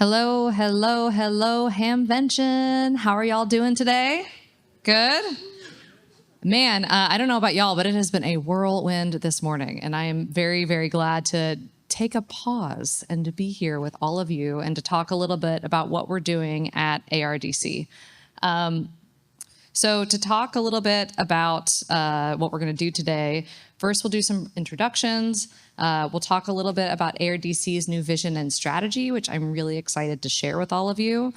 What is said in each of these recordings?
Hello, hello, hello, Hamvention. How are y'all doing today? Good? Man, I don't know about y'all, but it has been a whirlwind this morning, and I am very, very glad to take a pause and to be here with all of you and to talk a little bit about what we're doing at ARDC. So to talk a little bit about what we're going to do today, first we'll do some introductions. We'll talk a little bit about ARDC's new vision and strategy, which I'm really excited to share with all of you.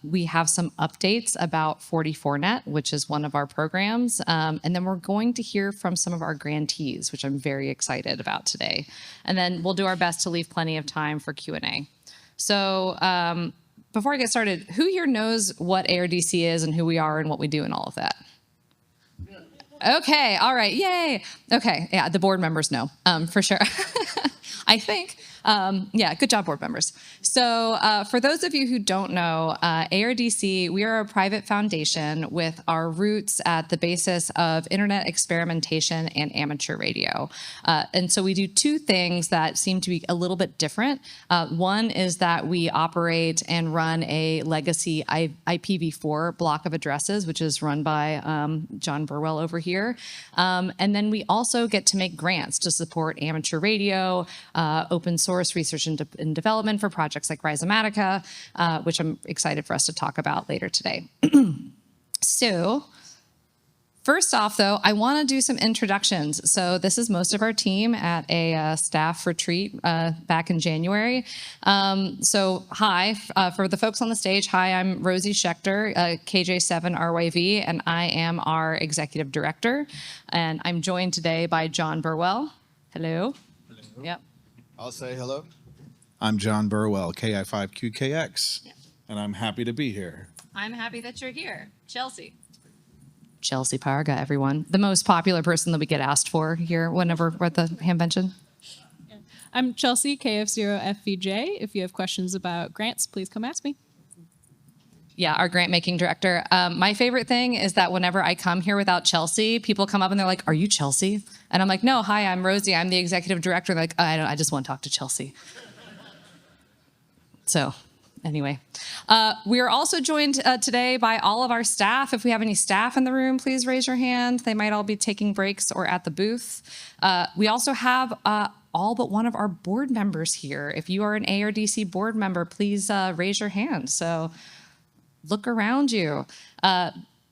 We have some updates about 44Net, which is one of our programs. And then we're going to hear from some of our grantees, which I'm very excited about today. And then we'll do our best to leave plenty of time for Q&A. So before I get started, who here knows what ARDC is and who we are and what we do and all of that? Okay, all right, yay. Okay, yeah, the board members know, for sure. I think, yeah, good job, board members. So for those of you who don't know, ARDC, we are a private foundation with our roots at the basis of internet experimentation and amateur radio. And so we do two things that seem to be a little bit different. One is that we operate and run a legacy IPv4 block of addresses, which is run by John Burwell over here. And then we also get to make grants to support amateur radio, open source research and development for projects like Rhizomatica, which I'm excited for us to talk about later today. So first off, though, I want to do some introductions. So this is most of our team at a staff retreat back in January. So hi, for the folks on the stage, hi, I'm Rosy Schechter, KJ7 RYV, and I am our executive director. And I'm joined today by John Burwell. Hello. Hello. Yep. I'll say hello. I'm John Burwell, KI5QKX, and I'm happy to be here. I'm happy that you're here. Chelsea. Chelsea Párraga, everyone. The most popular person that we get asked for here whenever we're at the Hamvention. I'm Chelsea, KF0FVJ. If you have questions about grants, please come ask me. Yeah, our grant making director. My favorite thing is that whenever I come here without Chelsea, people come up and they're like, "Are you Chelsea?" And I'm like, "No, hi, I'm Rosy. I'm the executive director." They're like, I just want to talk to Chelsea. So anyway, we are also joined today by all of our staff. If we have any staff in the room, please raise your hand. They might all be taking breaks or at the booth. We also have all but one of our board members here. If you are an ARDC board member, please raise your hand. So look around you.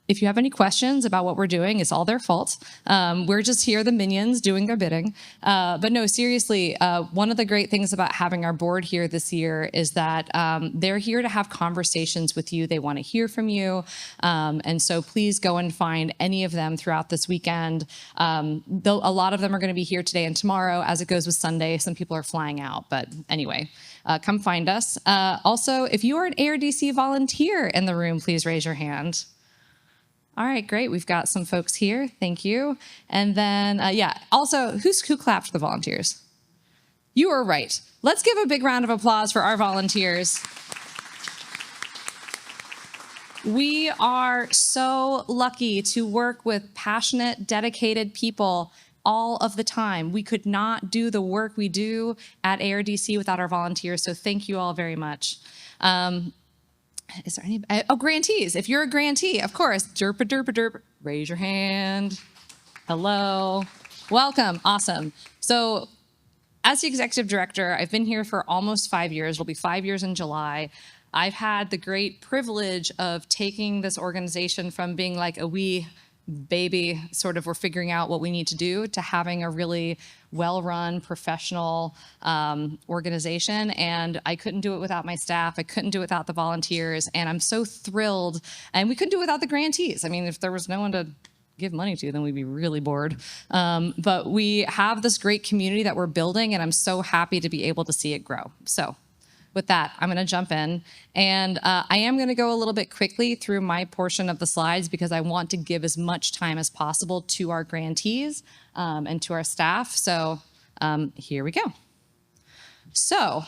If you have any questions about what we're doing, it's all their fault. We're just here, the minions, doing their bidding. But no, seriously, one of the great things about having our board here this year is that they're here to have conversations with you. They want to hear from you. And so please go and find any of them throughout this weekend. Though a lot of them are going to be here today and tomorrow. As it goes with Sunday, some people are flying out. But anyway, come find us. Also, if you are an ARDC volunteer in the room, please raise your hand. All right, great. We've got some folks here. Thank you. And then, yeah, also, who clapped for the volunteers? You were right. Let's give a big round of applause for our volunteers. We are so lucky to work with passionate, dedicated people all of the time. We could not do the work we do at ARDC without our volunteers, so thank you all very much. Is there any? Oh, grantees. If you're a grantee, of course, derp, raise your hand. Hello. Welcome. Awesome. So as the executive director, I've been here for almost 5 years. It'll be 5 years in July. I've had the great privilege of taking this organization from being like a wee baby, sort of we're figuring out what we need to do, to having a really well-run professional organization. And I couldn't do it without my staff. I couldn't do it without the volunteers. And I'm so thrilled. And we couldn't do it without the grantees. I mean, if there was no one to give money to, then we'd be really bored. But we have this great community that we're building, and I'm so happy to be able to see it grow. So with that, I'm going to jump in. And I am going to go a little bit quickly through my portion of the slides because I want to give as much time as possible to our grantees and to our staff. So here we go. So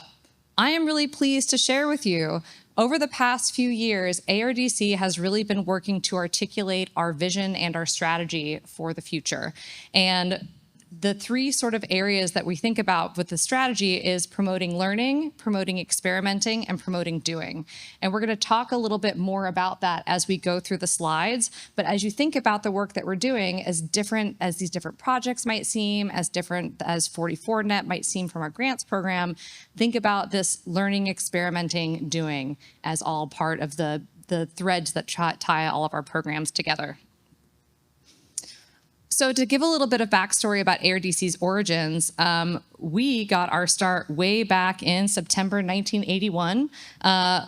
I am really pleased to share with you, over the past few years, ARDC has really been working to articulate our vision and our strategy for the future. And the three sort of areas that we think about with the strategy is promoting learning, promoting experimenting, and promoting doing. And we're going to talk a little bit more about that as we go through the slides. But as you think about the work that we're doing, as different as these different projects might seem, as different as 44net might seem from our grants program, think about this learning, experimenting, doing as all part of the threads that tie all of our programs together. So to give a little bit of backstory about ARDC's origins, we got our start way back in September 1981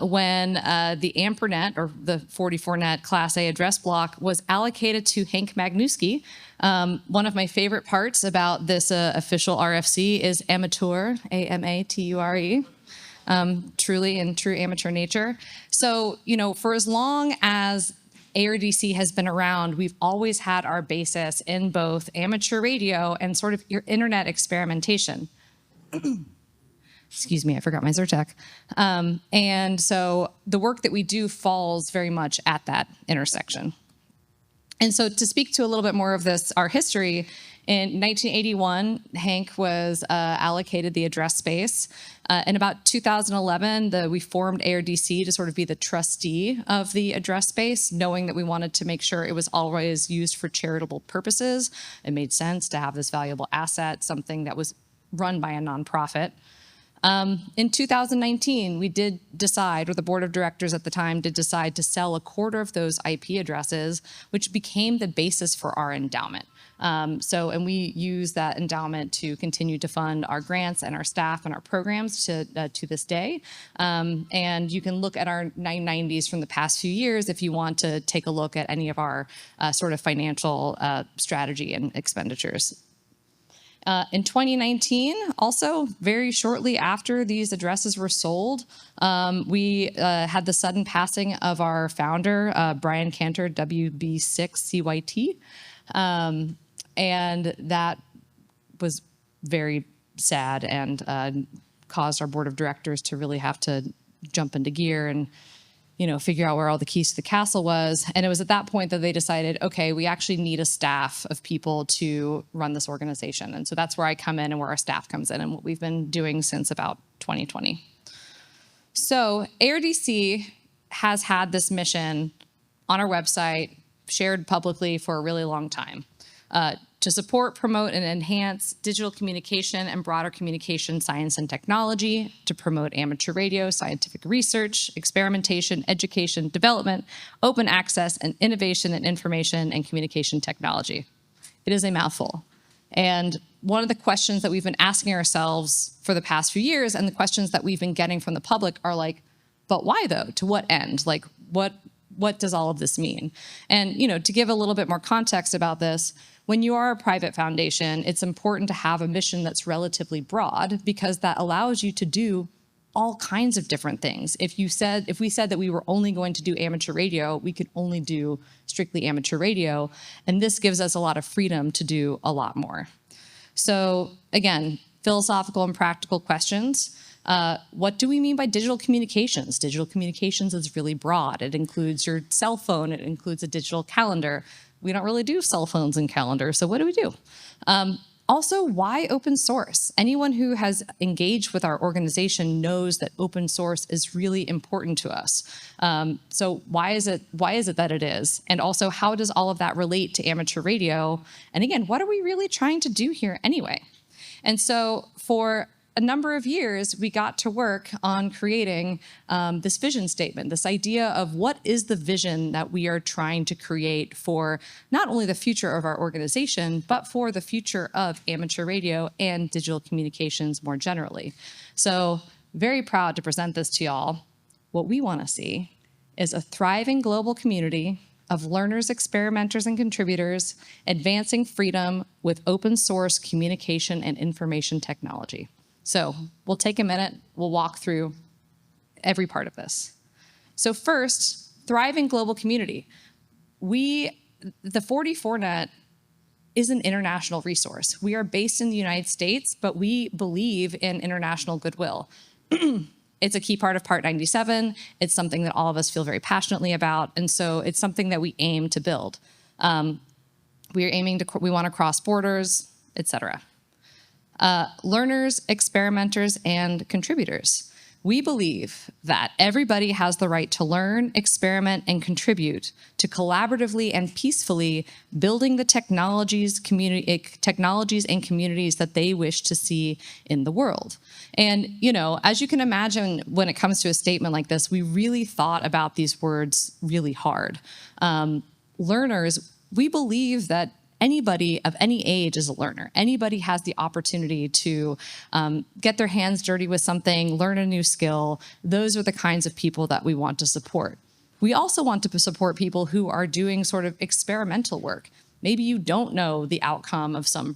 when the AMPRNet, or the 44net Class A address block, was allocated to Hank Magnuski. One of my favorite parts about this official RFC is amateur, A-M-A-T-U-R-E. Truly in true amateur nature. So, for as long as ARDC has been around, we've always had our basis in both amateur radio and sort of your internet experimentation. Excuse me, I forgot my Zyrtec. And so the work that we do falls very much at that intersection. And so to speak to a little bit more of this, our history, in 1981, Hank was allocated the address space. In about 2011, we formed ARDC to sort of be the trustee of the address space, knowing that we wanted to make sure it was always used for charitable purposes. It made sense to have this valuable asset, something that was run by a nonprofit. In 2019, we did decide, or the board of directors at the time did decide, to sell a quarter of those IP addresses, which became the basis for our endowment. And we use that endowment to continue to fund our grants and our staff and our programs to this day. And you can look at our 990s from the past few years if you want to take a look at any of our sort of financial strategy and expenditures. In 2019, also very shortly after these addresses were sold, we had the sudden passing of our founder, Brian Cantor, WB6CYT. And that was very sad and caused our board of directors to really have to jump into gear and figure out where all the keys to the castle was. And it was at that point that they decided, okay, we actually need a staff of people to run this organization. And so that's where I come in and where our staff comes in and what we've been doing since about 2020. So ARDC has had this mission on our website, shared publicly for a really long time, to support, promote, and enhance digital communication and broader communication science and technology, to promote amateur radio, scientific research, experimentation, education, development, open access, and innovation in information and communication technology. It is a mouthful. And one of the questions that we've been asking ourselves for the past few years, and the questions that we've been getting from the public, are like, but why though? To what end? Like, what does all of this mean? And, to give a little bit more context about this, when you are a private foundation, it's important to have a mission that's relatively broad, because that allows you to do all kinds of different things. If we said that we were only going to do amateur radio, we could only do strictly amateur radio. And this gives us a lot of freedom to do a lot more. So again, philosophical and practical questions. What do we mean by digital communications? Digital communications is really broad. It includes your cell phone. It includes a digital calendar. We don't really do cell phones and calendars, so what do we do? Also, why open source? Anyone who has engaged with our organization knows that open source is really important to us. So why is it that it is? And also, how does all of that relate to amateur radio? And again, what are we really trying to do here anyway? And so for a number of years, we got to work on creating this vision statement, this idea of what is the vision that we are trying to create for not only the future of our organization, but for the future of amateur radio and digital communications more generally. So very proud to present this to y'all. What we want to see is a thriving global community of learners, experimenters, and contributors advancing freedom with open source communication and information technology. So we'll take a minute, we'll walk through every part of this. So first, thriving global community. The 44net is an international resource. We are based in the United States, but we believe in international goodwill. It's a key part of Part 97. It's something that all of us feel very passionately about, and so it's something that we aim to build. We want to cross borders. etc. Learners, experimenters, and contributors. We believe that everybody has the right to learn, experiment, and contribute to collaboratively and peacefully building the technologies and communities that they wish to see in the world. And, as you can imagine, when it comes to a statement like this, we really thought about these words really hard. Learners, we believe that anybody of any age is a learner. Anybody has the opportunity to get their hands dirty with something, learn a new skill. Those are the kinds of people that we want to support. We also want to support people who are doing sort of experimental work. Maybe you don't know the outcome of some,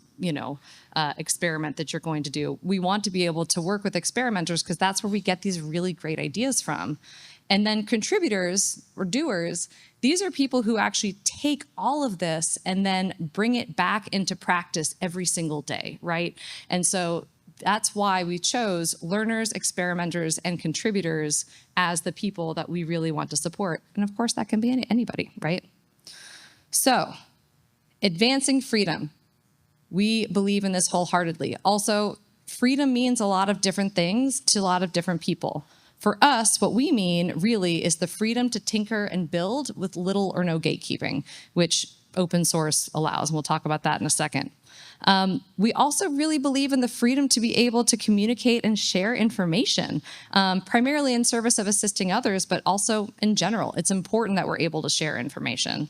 experiment that you're going to do. We want to be able to work with experimenters because that's where we get these really great ideas from. And then contributors or doers, these are people who actually take all of this and then bring it back into practice every single day, right? And so that's why we chose learners, experimenters, and contributors as the people that we really want to support. And of course, that can be anybody, right? So, advancing freedom. We believe in this wholeheartedly. Also, freedom means a lot of different things to a lot of different people. For us, what we mean really is the freedom to tinker and build with little or no gatekeeping, which open source allows. And we'll talk about that in a second. We also really believe in the freedom to be able to communicate and share information, primarily in service of assisting others, but also in general. It's important that we're able to share information.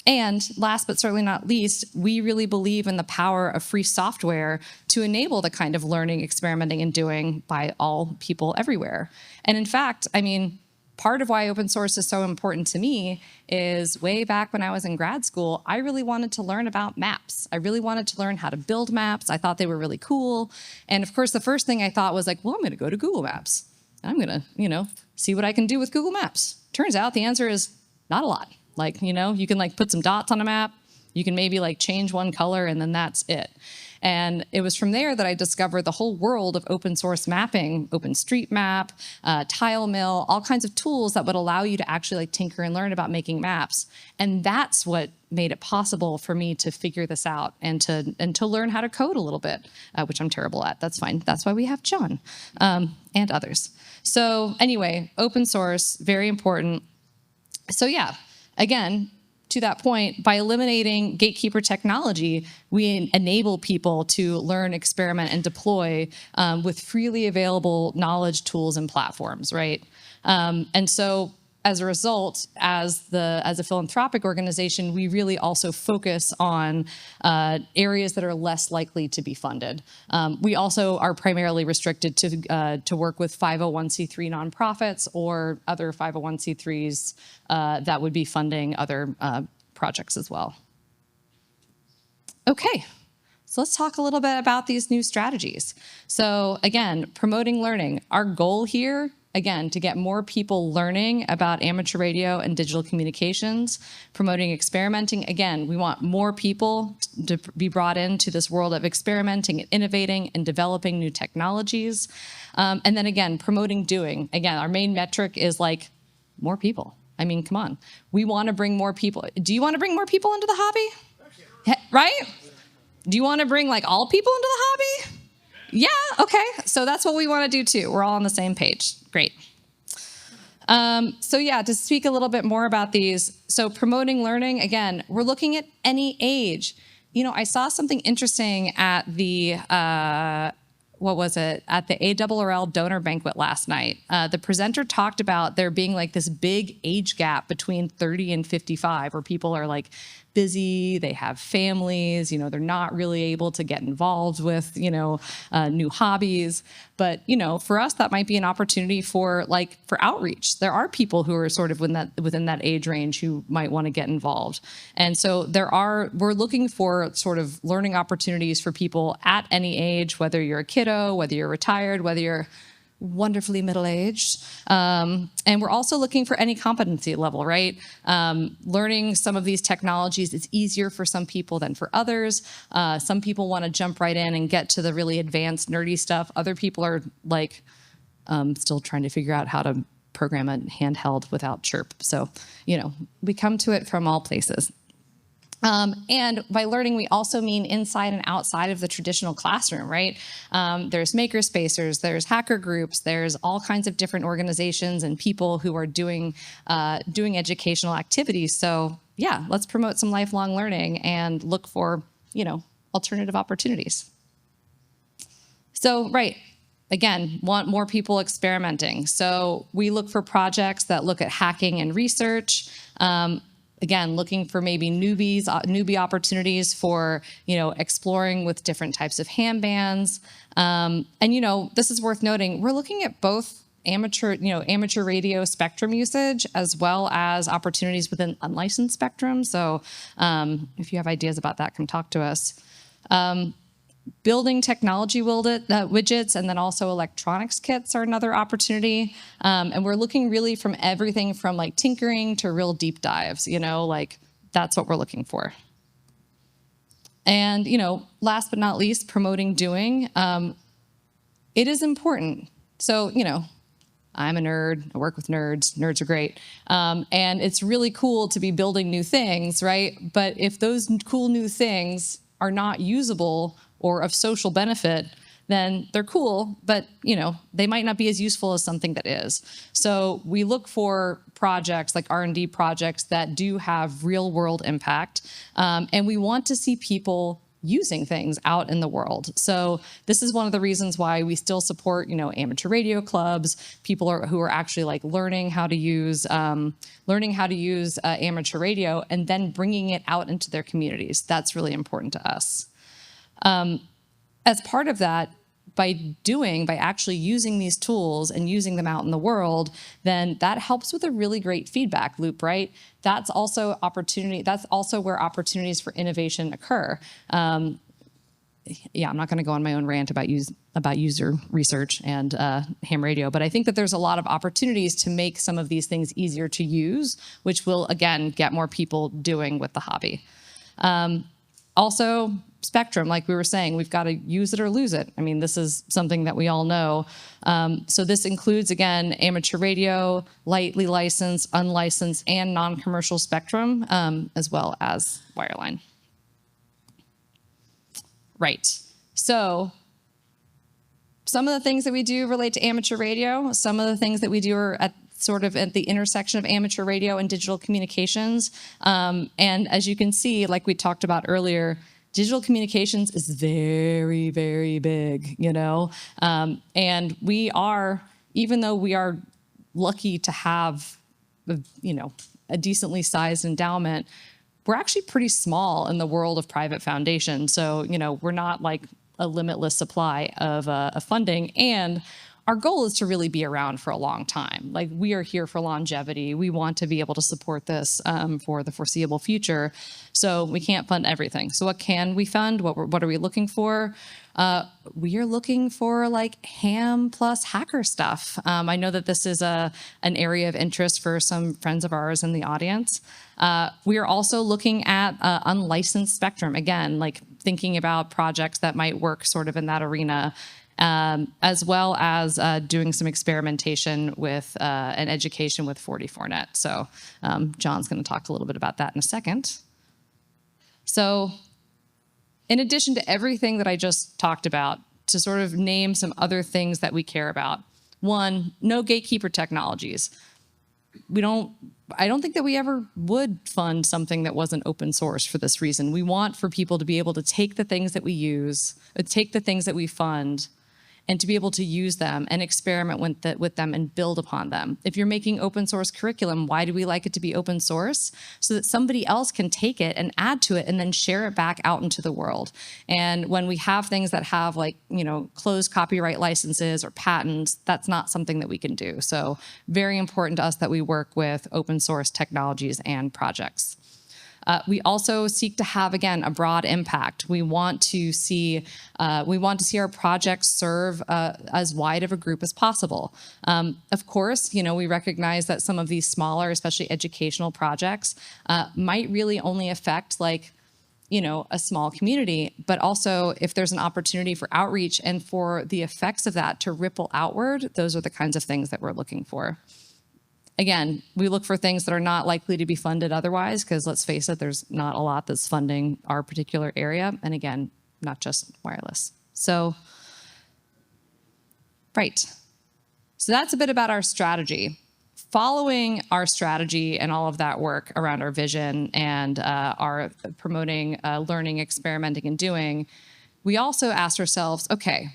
And last but certainly not least, we really believe in the power of free software to enable the kind of learning, experimenting, and doing by all people everywhere. And in fact, part of why open source is so important to me is way back when I was in grad school, I really wanted to learn about maps. I really wanted to learn how to build maps. I thought they were really cool. And of course, the first thing I thought was I'm going to go to Google Maps. I'm going to, see what I can do with Google Maps. Turns out the answer is not a lot. You can put some dots on a map, you can maybe change one color, and then that's it. And it was from there that I discovered the whole world of open source mapping, OpenStreetMap, TileMill, all kinds of tools that would allow you to actually tinker and learn about making maps. And that's what made it possible for me to figure this out and to learn how to code a little bit, which I'm terrible at. That's fine. That's why we have John and others. So anyway, open source, very important. So yeah. Again, to that point, by eliminating gatekeeper technology, we enable people to learn, experiment, and deploy with freely available knowledge, tools, and platforms, right? And so as a result, as a philanthropic organization, we really also focus on areas that are less likely to be funded. We also are primarily restricted to work with 501c3 nonprofits or other 501c3s that would be funding other projects as well. Okay. So let's talk a little bit about these new strategies. So again, promoting learning. Our goal here, again, to get more people learning about amateur radio and digital communications, promoting experimenting. Again, we want more people to be brought into this world of experimenting and innovating and developing new technologies. And then again, promoting doing. Again, our main metric is more people. Come on. We want to bring more people. Do you want to bring more people into the hobby? Right? Do you want to bring all people into the hobby? Yeah, okay. So that's what we want to do too. We're all on the same page. Great. So yeah, to speak a little bit more about these. So promoting learning, again, we're looking at any age. I saw something interesting at the, at the ARRL donor banquet last night. The presenter talked about there being this big age gap between 30 and 55 where people are busy, they have families, they're not really able to get involved with, new hobbies. But, for us, that might be an opportunity for outreach. There are people who are sort of within that age range who might want to get involved. And so we're looking for sort of learning opportunities for people at any age, whether you're a kiddo, whether you're retired, whether you're wonderfully middle-aged. And we're also looking for any competency level, right? Learning some of these technologies is easier for some people than for others. Some people want to jump right in and get to the really advanced, nerdy stuff. Other people are still trying to figure out how to program a handheld without chirp. So, we come to it from all places. And by learning, we also mean inside and outside of the traditional classroom, right? There's makerspacers, there's hacker groups, there's all kinds of different organizations and people who are doing educational activities. So yeah, let's promote some lifelong learning and look for, alternative opportunities. So, right. Again, want more people experimenting. So we look for projects that look at hacking and research. Again, looking for maybe newbie opportunities for, exploring with different types of ham bands. And, this is worth noting, we're looking at both amateur radio spectrum usage as well as opportunities within unlicensed spectrum. So if you have ideas about that, come talk to us. Building technology widgets and then also electronics kits are another opportunity. And we're looking really from everything from like tinkering to real deep dives, that's what we're looking for. And, last but not least, promoting doing. It is important. So, I'm a nerd. I work with nerds. Nerds are great. And it's really cool to be building new things, right? But if those cool new things are not usable or of social benefit, then they're cool, but they might not be as useful as something that is. So we look for projects like R&D projects that do have real world impact, and we want to see people using things out in the world. So this is one of the reasons why we still support, amateur radio clubs, people who are actually like learning how to use amateur radio and then bringing it out into their communities. That's really important to us. As part of that, by actually using these tools and using them out in the world, then that helps with a really great feedback loop, right? That's also where opportunities for innovation occur. I'm not going to go on my own rant about user research and ham radio, but I think that there's a lot of opportunities to make some of these things easier to use, which will, again, get more people doing with the hobby. Also, spectrum, like we were saying, we've got to use it or lose it. I mean, this is something that we all know. So this includes, again, amateur radio, lightly licensed, unlicensed, and non-commercial spectrum, as well as wireline. Right. So some of the things that we do relate to amateur radio. Some of the things that we do are at the intersection of amateur radio and digital communications. And as you can see, like we talked about earlier, digital communications is very, very big, and even though we are lucky to have, a decently sized endowment, we're actually pretty small in the world of private foundations. So, we're not like a limitless supply of funding, and our goal is to really be around for a long time. Like, we are here for longevity. We want to be able to support this for the foreseeable future. So we can't fund everything. So what can we fund? What are we looking for? We are looking for like ham plus hacker stuff. I know that this is an area of interest for some friends of ours in the audience. We are also looking at unlicensed spectrum. Again, like thinking about projects that might work sort of in that arena. As well as doing some experimentation with and education with 44net. So John's going to talk a little bit about that in a second. So in addition to everything that I just talked about, to sort of name some other things that we care about. One, no gatekeeper technologies. I don't think that we ever would fund something that wasn't open source for this reason. We want for people to be able to take the things that we use, take the things that we fund, and to be able to use them and experiment with them and build upon them. If you're making open source curriculum, why do we like it to be open source? So that somebody else can take it and add to it and then share it back out into the world. And when we have things that have like, closed copyright licenses or patents, that's not something that we can do. So very important to us that we work with open source technologies and projects. We also seek to have, again, a broad impact. We want to see our projects serve as wide of a group as possible. Of course, we recognize that some of these smaller, especially educational projects, might really only affect a small community, but also if there's an opportunity for outreach and for the effects of that to ripple outward, those are the kinds of things that we're looking for. Again, we look for things that are not likely to be funded otherwise, because let's face it, there's not a lot that's funding our particular area. And again, not just wireless. So, right. So that's a bit about our strategy. Following our strategy and all of that work around our vision and our promoting learning, experimenting, and doing, we also asked ourselves, okay,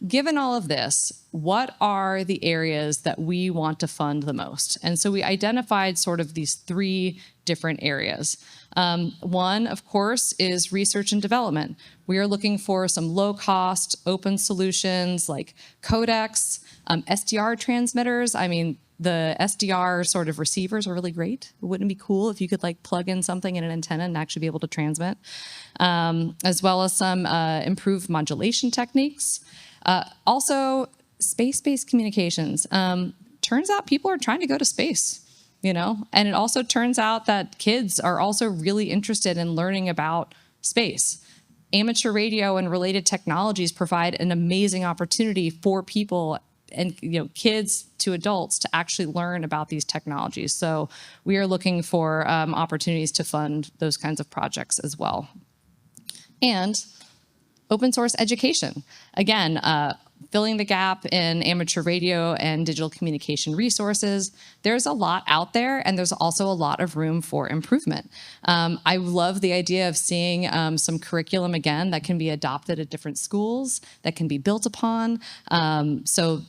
given all of this, what are the areas that we want to fund the most? And so we identified sort of these three different areas. One, of course, is research and development. We are looking for some low-cost, open solutions like codecs, SDR transmitters. I mean, the SDR sort of receivers are really great. Wouldn't it be cool if you could like plug in something in an antenna and actually be able to transmit? As well as some improved modulation techniques. Also, space-based communications. Turns out people are trying to go to space, you know? And it also turns out that kids are also really interested in learning about space. Amateur radio and related technologies provide an amazing opportunity for people and kids to adults to actually learn about these technologies. So we are looking for opportunities to fund those kinds of projects as well. And open source education. Again, filling the gap in amateur radio and digital communication resources. There's a lot out there, and there's also a lot of room for improvement. I love the idea of seeing some curriculum, again, that can be adopted at different schools, that can be built upon. So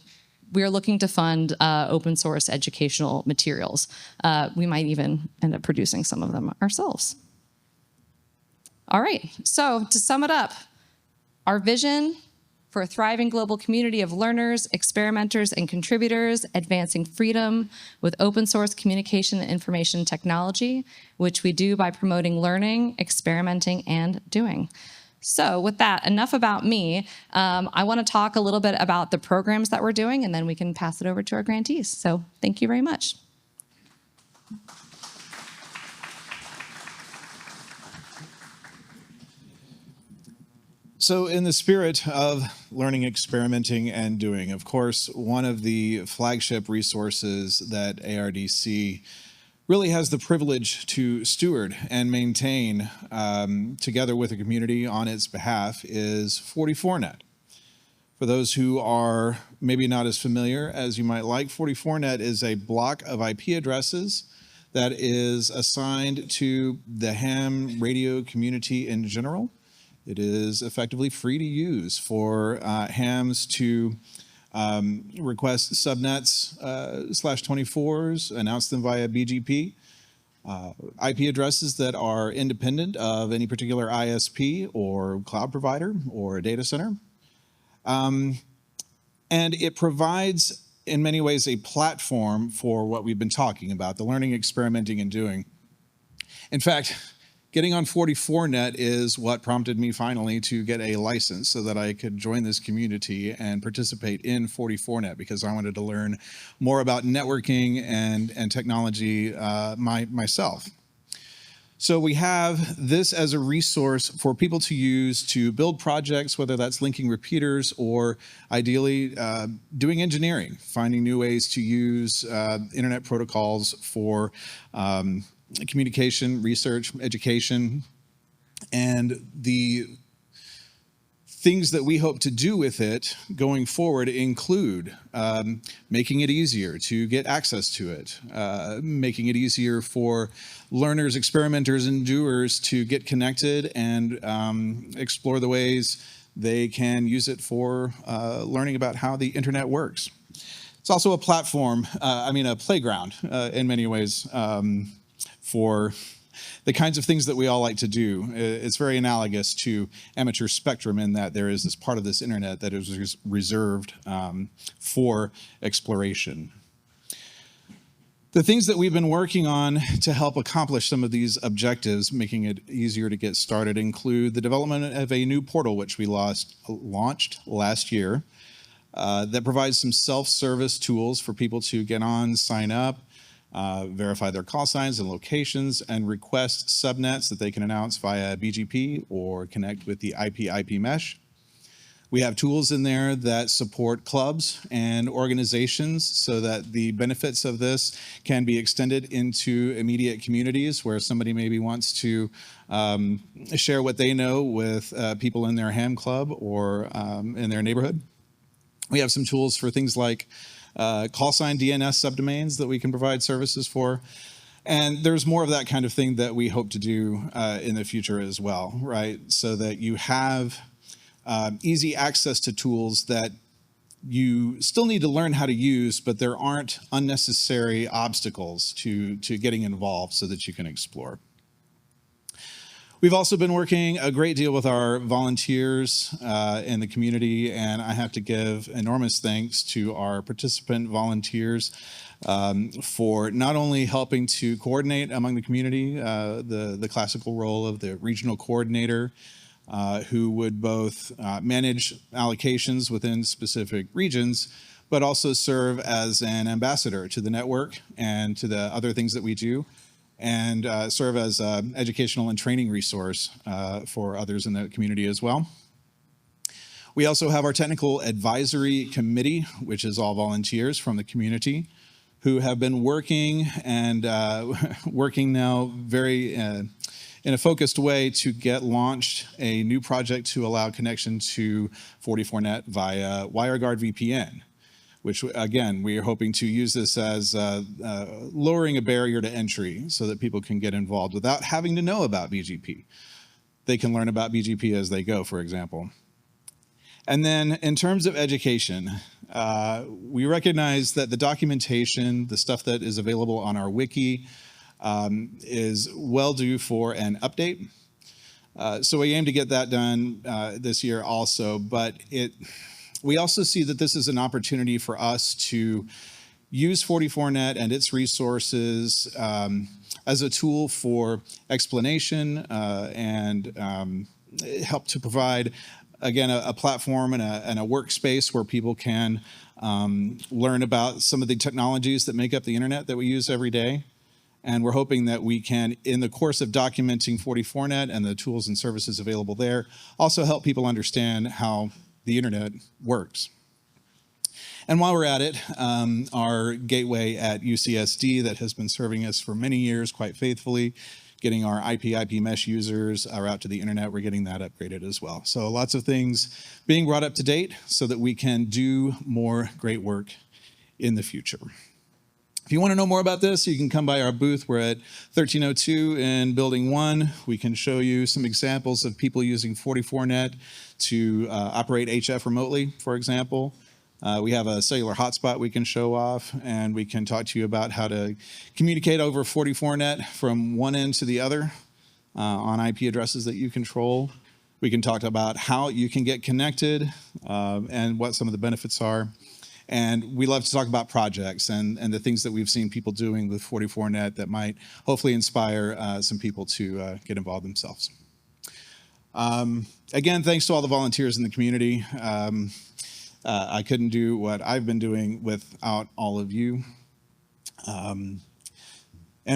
we're looking to fund open source educational materials. We might even end up producing some of them ourselves. All right, so to sum it up, our vision for a thriving global community of learners, experimenters, and contributors, advancing freedom with open source communication and information technology, which we do by promoting learning, experimenting, and doing. So with that, enough about me. I want to talk a little bit about the programs that we're doing, and then we can pass it over to our grantees. So thank you very much. So in the spirit of learning, experimenting, and doing, of course, one of the flagship resources that ARDC really has the privilege to steward and maintain together with the community on its behalf is 44net. For those who are maybe not as familiar as you might like, 44net is a block of IP addresses that is assigned to the ham radio community in general. It is effectively free to use for hams to request subnets /24s, announce them via BGP, IP addresses that are independent of any particular ISP or cloud provider or data center. And it provides, in many ways, a platform for what we've been talking about, the learning, experimenting, and doing. In fact, getting on 44net is what prompted me finally to get a license so that I could join this community and participate in 44net, because I wanted to learn more about networking and technology myself. So we have this as a resource for people to use to build projects, whether that's linking repeaters or ideally doing engineering, finding new ways to use internet protocols for communication, research, education, and the things that we hope to do with it going forward include making it easier to get access to it, making it easier for learners, experimenters, and doers to get connected and explore the ways they can use it for learning about how the internet works. It's also a platform, a playground in many ways, for the kinds of things that we all like to do. It's very analogous to amateur spectrum in that there is this part of this internet that is reserved for exploration. The things that we've been working on to help accomplish some of these objectives, making it easier to get started, include the development of a new portal, which we launched last year, that provides some self-service tools for people to get on, sign up, verify their call signs and locations, and request subnets that they can announce via BGP or connect with the IP mesh. We have tools in there that support clubs and organizations so that the benefits of this can be extended into immediate communities where somebody maybe wants to share what they know with people in their ham club or in their neighborhood. We have some tools for things like call sign DNS subdomains that we can provide services for. And there's more of that kind of thing that we hope to do in the future as well, right? So that you have easy access to tools that you still need to learn how to use, but there aren't unnecessary obstacles to getting involved so that you can explore. We've also been working a great deal with our volunteers in the community, and I have to give enormous thanks to our participant volunteers for not only helping to coordinate among the community, the classical role of the regional coordinator, who would both manage allocations within specific regions, but also serve as an ambassador to the network and to the other things that we do, and serve as an educational and training resource for others in the community as well. We also have our technical advisory committee, which is all volunteers from the community who have been working and working now very in a focused way to get launched a new project to allow connection to 44net via WireGuard VPN, which again, we are hoping to use this as lowering a barrier to entry so that people can get involved without having to know about BGP. They can learn about BGP as they go, for example. And then in terms of education, we recognize that the documentation, the stuff that is available on our wiki, is well due for an update. So we aim to get that done this year also, but we also see that this is an opportunity for us to use 44net and its resources as a tool for explanation and help to provide, again, a platform and a workspace where people can learn about some of the technologies that make up the internet that we use every day. And we're hoping that we can, in the course of documenting 44net and the tools and services available there, also help people understand how the internet works. And while we're at it, our gateway at UCSD that has been serving us for many years quite faithfully, getting our IP mesh users out to the internet, we're getting that upgraded as well. So lots of things being brought up to date so that we can do more great work in the future. If you want to know more about this, you can come by our booth. We're at 1302 in Building 1. We can show you some examples of people using 44net to operate HF remotely, for example. We have a cellular hotspot we can show off, and we can talk to you about how to communicate over 44net from one end to the other on IP addresses that you control. We can talk about how you can get connected and what some of the benefits are. And we love to talk about projects and the things that we've seen people doing with 44net that might hopefully inspire some people to get involved themselves. Again, thanks to all the volunteers in the community. I couldn't do what I've been doing without all of you. And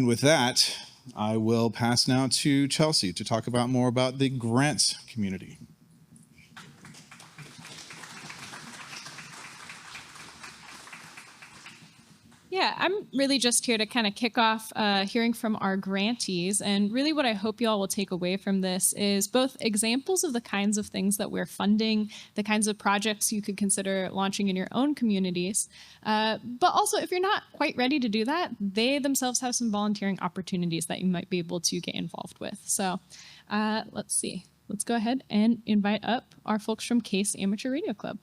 with that, I will pass now to Chelsea to talk about more about the grants community. Yeah, I'm really just here to kind of kick off hearing from our grantees. And really what I hope you all will take away from this is both examples of the kinds of things that we're funding, the kinds of projects you could consider launching in your own communities. But also, if you're not quite ready to do that, they themselves have some volunteering opportunities that you might be able to get involved with. So let's see. Let's go ahead and invite up our folks from Case Amateur Radio Club.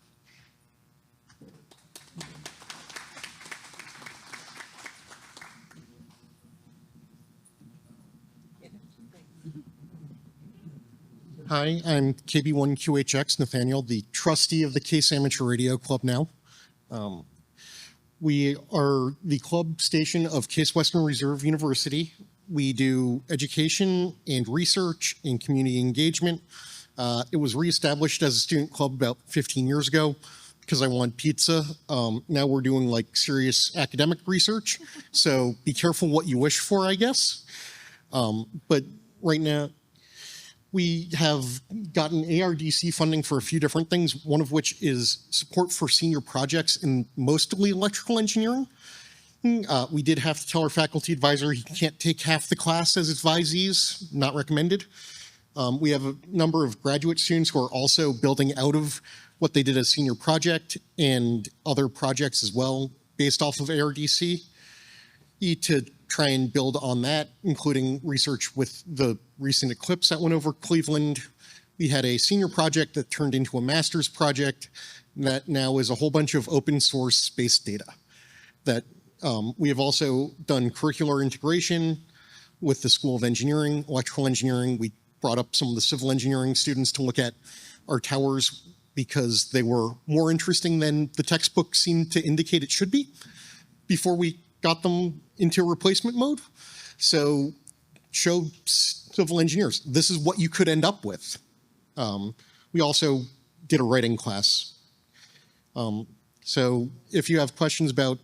Hi, I'm KB1QHX Nathaniel, the trustee of the Case Amateur Radio Club now. We are the club station of Case Western Reserve University. We do education and research and community engagement. It was reestablished as a student club about 15 years ago because I wanted pizza. Now we're doing like serious academic research. So be careful what you wish for, I guess. But right now, We have gotten ARDC funding for a few different things, one of which is support for senior projects in mostly electrical engineering. We did have to tell our faculty advisor he can't take half the class as advisees, not recommended. We have a number of graduate students who are also building out of what they did as senior project and other projects as well, based off of ARDC, to try and build on that, including research with the recent eclipse that went over Cleveland. We had a senior project that turned into a master's project that now is a whole bunch of open source space data. That we have also done curricular integration with the School of Engineering, Electrical Engineering. We brought up some of the civil engineering students to look at our towers because they were more interesting than the textbook seemed to indicate it should be before we got them into replacement mode. So show civil engineers, this is what you could end up with. We also did a writing class. So if you have questions about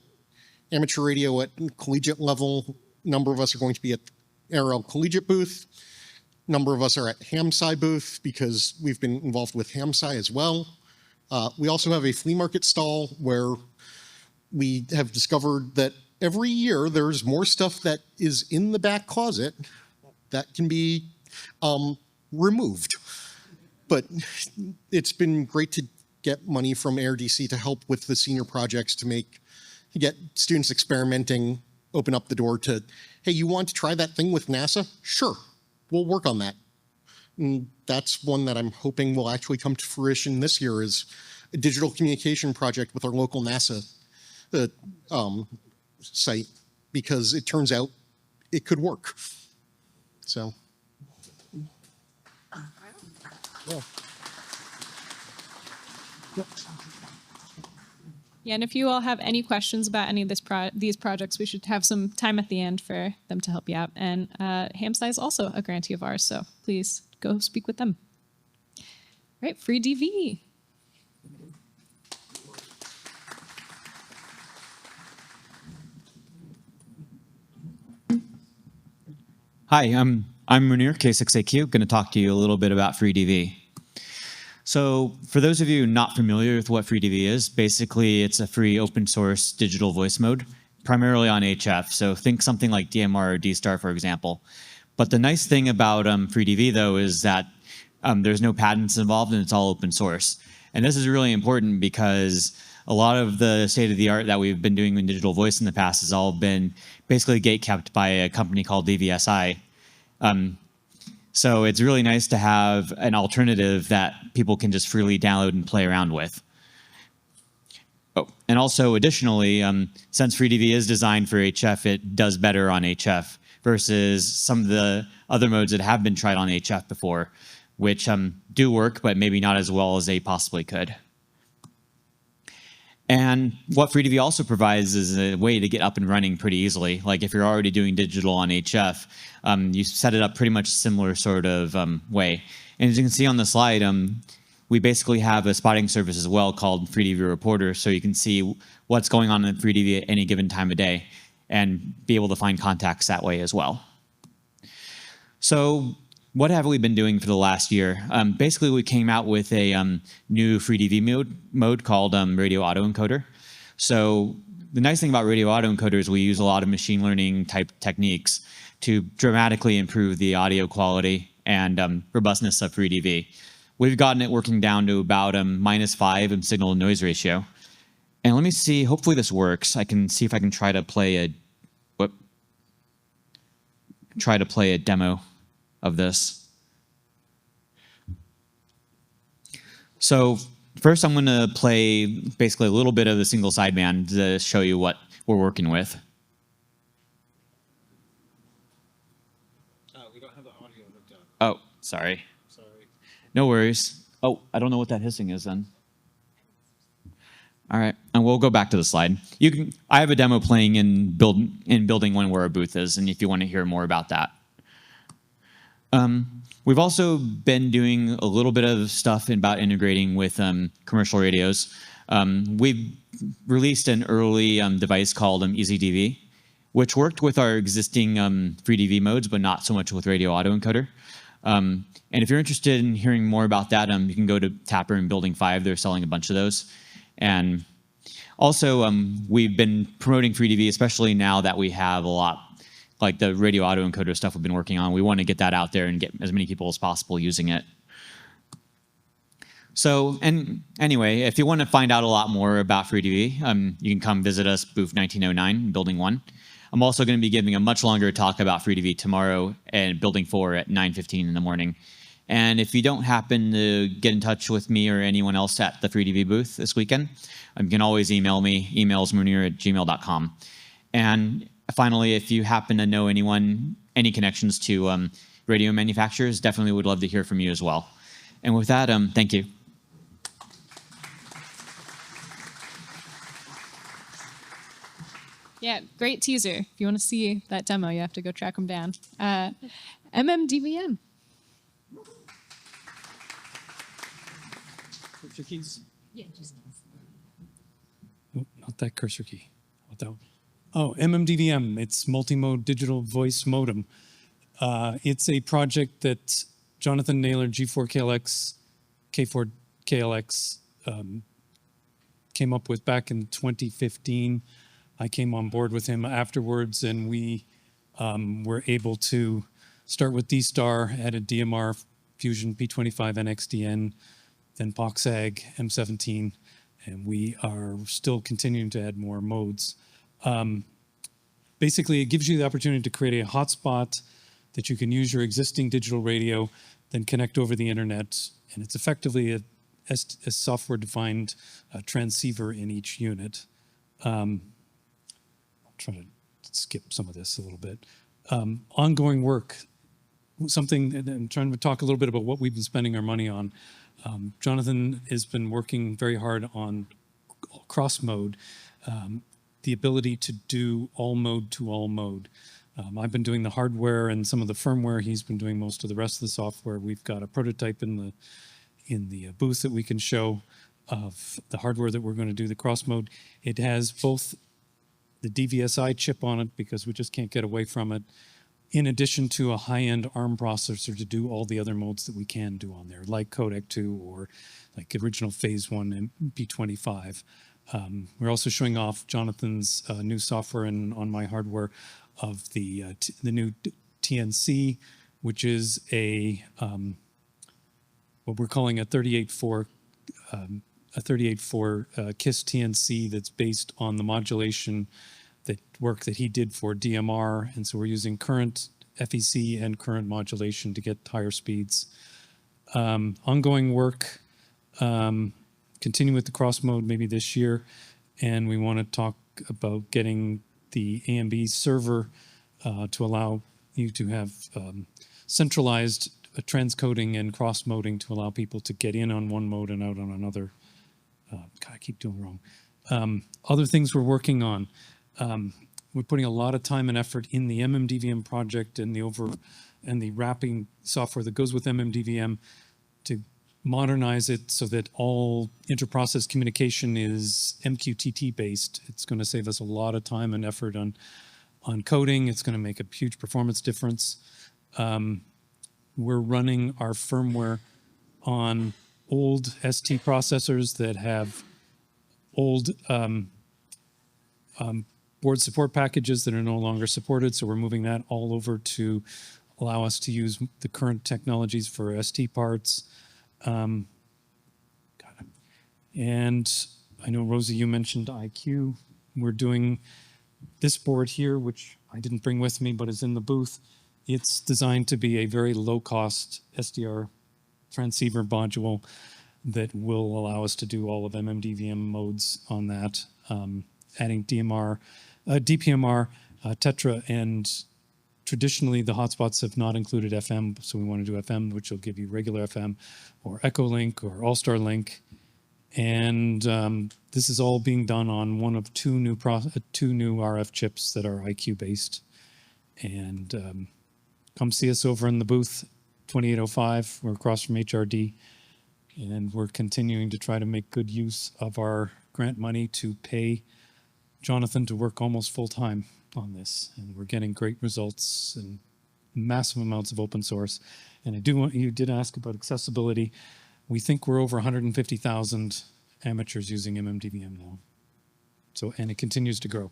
amateur radio at collegiate level, a number of us are going to be at ARL Collegiate booth. A number of us are at HamSci booth because we've been involved with HamSci as well. We also have a flea market stall where we have discovered that every year there's more stuff that is in the back closet that can be removed. But it's been great to get money from ARDC to help with the senior projects to get students experimenting, open up the door to, hey, you want to try that thing with NASA? Sure, we'll work on that. And that's one that I'm hoping will actually come to fruition this year, is a digital communication project with our local NASA site, because it turns out it could work. So, yeah. Yep. Yeah, and if you all have any questions about any of these projects, we should have some time at the end for them to help you out. And HamSci is also a grantee of ours, so please go speak with them. All right, free DV. Hi, I'm Munir, K6AQ, going to talk to you a little bit about FreeDV. So for those of you not familiar with what FreeDV is, basically it's a free open source digital voice mode, primarily on HF. So think something like DMR or DStar, for example. But the nice thing about FreeDV, though, is that there's no patents involved and it's all open source. And this is really important because a lot of the state of the art that we've been doing in digital voice in the past has all been basically gatekept by a company called DVSI. So it's really nice to have an alternative that people can just freely download and play around with. Oh, and also additionally, since FreeDV is designed for HF, it does better on HF versus some of the other modes that have been tried on HF before, which do work, but maybe not as well as they possibly could. And what FreeDV also provides is a way to get up and running pretty easily. Like if you're already doing digital on HF, you set it up pretty much similar sort of way. And as you can see on the slide, we basically have a spotting service as well called FreeDV Reporter, so you can see what's going on in FreeDV at any given time of day and be able to find contacts that way as well. So what have we been doing for the last year? Basically, we came out with a new FreeDV mode called Radio Autoencoder. So the nice thing about Radio Autoencoder is we use a lot of machine learning type techniques to dramatically improve the audio quality and robustness of FreeDV. We've gotten it working down to about -5 in signal to noise ratio. And let me see, hopefully this works. I can see if I can try to play a demo of this. So first I'm going to play basically a little bit of the single sideband to show you what we're working with. We don't have the audio hooked up. Oh, sorry. Sorry. No worries. Oh, I don't know what that hissing is then. All right, and we'll go back to the slide. I have a demo playing in building one where our booth is, and if you want to hear more about that. We've also been doing a little bit of stuff about integrating with commercial radios. We've released an early device called EasyDV, which worked with our existing FreeDV modes, but not so much with Radio Autoencoder. And if you're interested in hearing more about that, you can go to Tapper in Building 5. They're selling a bunch of those. And also, we've been promoting FreeDV, especially now that we have a lot, like the radio autoencoder stuff we've been working on. We want to get that out there and get as many people as possible using it. So, and anyway, if you want to find out a lot more about FreeDV, you can come visit us, booth 1909, Building 1. I'm also going to be giving a much longer talk about FreeDV tomorrow at Building 4 at 9:15 in the morning. And if you don't happen to get in touch with me or anyone else at the FreeDV booth this weekend, you can always email me, emailsmunir@gmail.com. And finally, if you happen to know anyone, any connections to radio manufacturers, definitely would love to hear from you as well. And with that, thank you. Yeah, great teaser. If you want to see that demo, you have to go track them down. MMDVM. Cursor keys? Yeah, just oh, not that cursor key. What that one? Oh, MMDVM. It's multi-mode digital voice modem. It's a project that Jonathan Naylor, G4KLX, K4KLX came up with back in 2015. I came on board with him afterwards, and we were able to start with D-Star, added DMR, Fusion, P25, NXDN, then POXAG, M17, and we are still continuing to add more modes. Basically, it gives you the opportunity to create a hotspot that you can use your existing digital radio, then connect over the internet, and it's effectively a software-defined transceiver in each unit. I'll try to skip some of this a little bit. Ongoing work, something, and I'm trying to talk a little bit about what we've been spending our money on. Jonathan has been working very hard on cross mode, the ability to do all mode to all mode. I've been doing the hardware and some of the firmware. He's been doing most of the rest of the software. We've got a prototype in the booth that we can show of the hardware that we're going to do the cross mode. It has both the DVSI chip on it because we just can't get away from it, in addition to a high-end ARM processor to do all the other modes that we can do on there, like Codec 2 or like original Phase 1 and P25. We're also showing off Jonathan's new software on my hardware of the new TNC, which is a what we're calling a 38.4 KISS TNC that's based on the modulation work that he did for DMR, and so we're using current FEC and current modulation to get higher speeds. Ongoing work, continue with the cross mode maybe this year, and we want to talk about getting the AMB server to allow you to have centralized transcoding and cross-moding to allow people to get in on one mode and out on another. God, I keep doing wrong. Other things we're working on. We're putting a lot of time and effort in the MMDVM project and the wrapping software that goes with MMDVM to modernize it so that all interprocess communication is MQTT based. It's going to save us a lot of time and effort on coding. It's going to make a huge performance difference. We're running our firmware on old ST processors that have old board support packages that are no longer supported. So we're moving that all over to allow us to use the current technologies for ST parts. And I know, Rosy, you mentioned IQ. We're doing this board here, which I didn't bring with me, but is in the booth. It's designed to be a very low-cost SDR transceiver module that will allow us to do all of MMDVM modes on that, adding DMR, DPMR, Tetra, and traditionally the hotspots have not included FM, so we want to do FM, which will give you regular FM, or Echolink, or All-Star Link. And this is all being done on one of two new RF chips that are IQ-based. And come see us over in the booth, 2805. We're across from HRD. And we're continuing to try to make good use of our grant money to pay Jonathan to work almost full-time on this. And we're getting great results and massive amounts of open source. And you did ask about accessibility. We think we're over 150,000 amateurs using MMDVM now. So, and it continues to grow.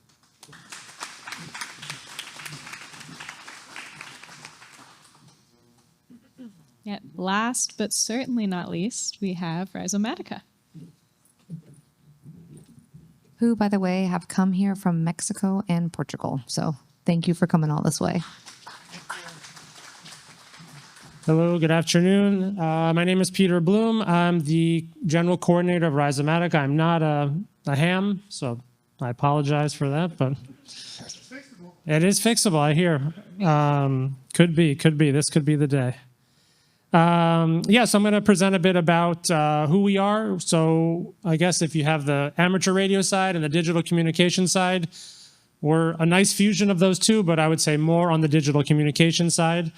Yeah, last but certainly not least, we have Rhizomatica. Who, by the way, have come here from Mexico and Portugal. So thank you for coming all this way. Hello, good afternoon. My name is Peter Bloom. I'm the general coordinator of Rhizomatica. I'm not a ham, so I apologize for that, but it is fixable, I hear. Could be. This could be the day. So I'm going to present a bit about who we are. So I guess if you have the amateur radio side and the digital communication side, we're a nice fusion of those two, but I would say more on the digital communication side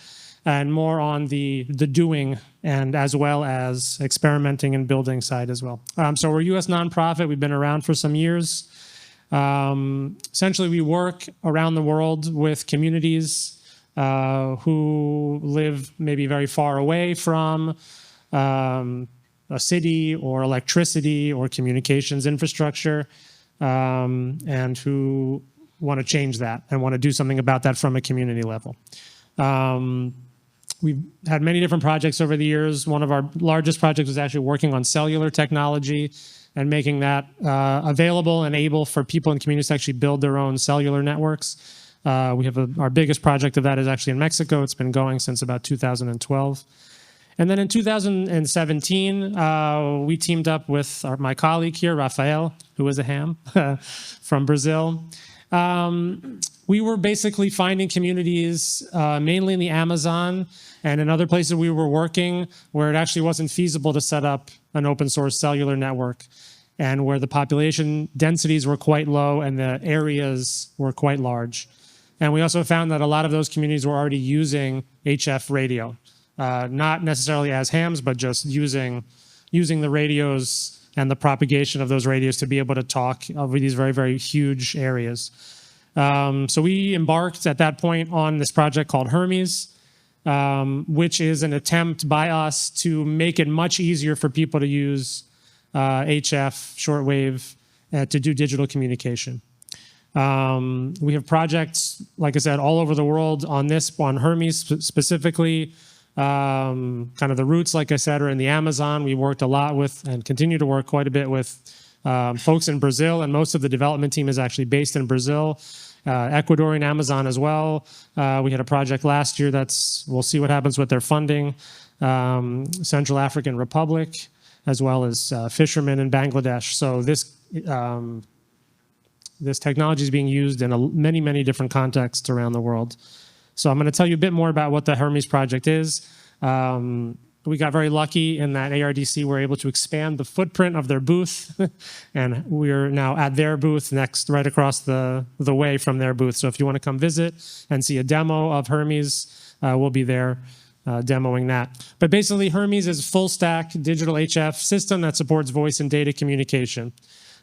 and more on the doing and as well as experimenting and building side as well. So we're a U.S. nonprofit. We've been around for some years. Essentially, we work around the world with communities who live maybe very far away from a city or electricity or communications infrastructure, and who want to change that and want to do something about that from a community level. We've had many different projects over the years. One of our largest projects was actually working on cellular technology and making that available and able for people in communities to actually build their own cellular networks. We have our biggest project of that is actually in Mexico. It's been going since about 2012. And then in 2017, we teamed up with my colleague here, Rafael, who is a ham from Brazil. We were basically finding communities, mainly in the Amazon and in other places we were working, where it actually wasn't feasible to set up an open source cellular network, and where the population densities were quite low and the areas were quite large. And we also found that a lot of those communities were already using HF radio, not necessarily as hams, but just using the radios and the propagation of those radios to be able to talk over these very, very huge areas. So we embarked at that point on this project called Hermes, which is an attempt by us to make it much easier for people to use HF, shortwave, to do digital communication. We have projects, like I said, all over the world on Hermes specifically. Kind of the roots, like I said, are in the Amazon. We worked a lot with and continue to work quite a bit with folks in Brazil, and most of the development team is actually based in Brazil, Ecuadorian Amazon as well. We had a project last year we'll see what happens with their funding, Central African Republic, as well as fishermen in Bangladesh. So this technology is being used in many, many different contexts around the world. So I'm going to tell you a bit more about what the Hermes project is. We got very lucky in that ARDC were able to expand the footprint of their booth, and we're now at their booth right across the way from their booth. So if you want to come visit and see a demo of Hermes, we'll be there demoing that. But basically, Hermes is a full-stack digital HF system that supports voice and data communication.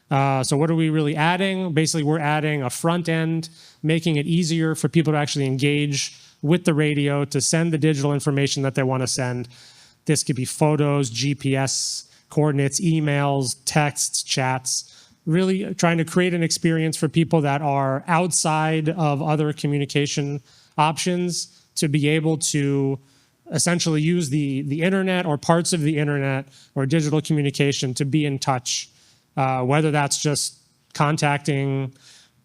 So what are we really adding? Basically, we're adding a front end, making it easier for people to actually engage with the radio to send the digital information that they want to send. This could be photos, GPS coordinates, emails, texts, chats, really trying to create an experience for people that are outside of other communication options to be able to essentially use the internet or parts of the internet or digital communication to be in touch. Whether that's just contacting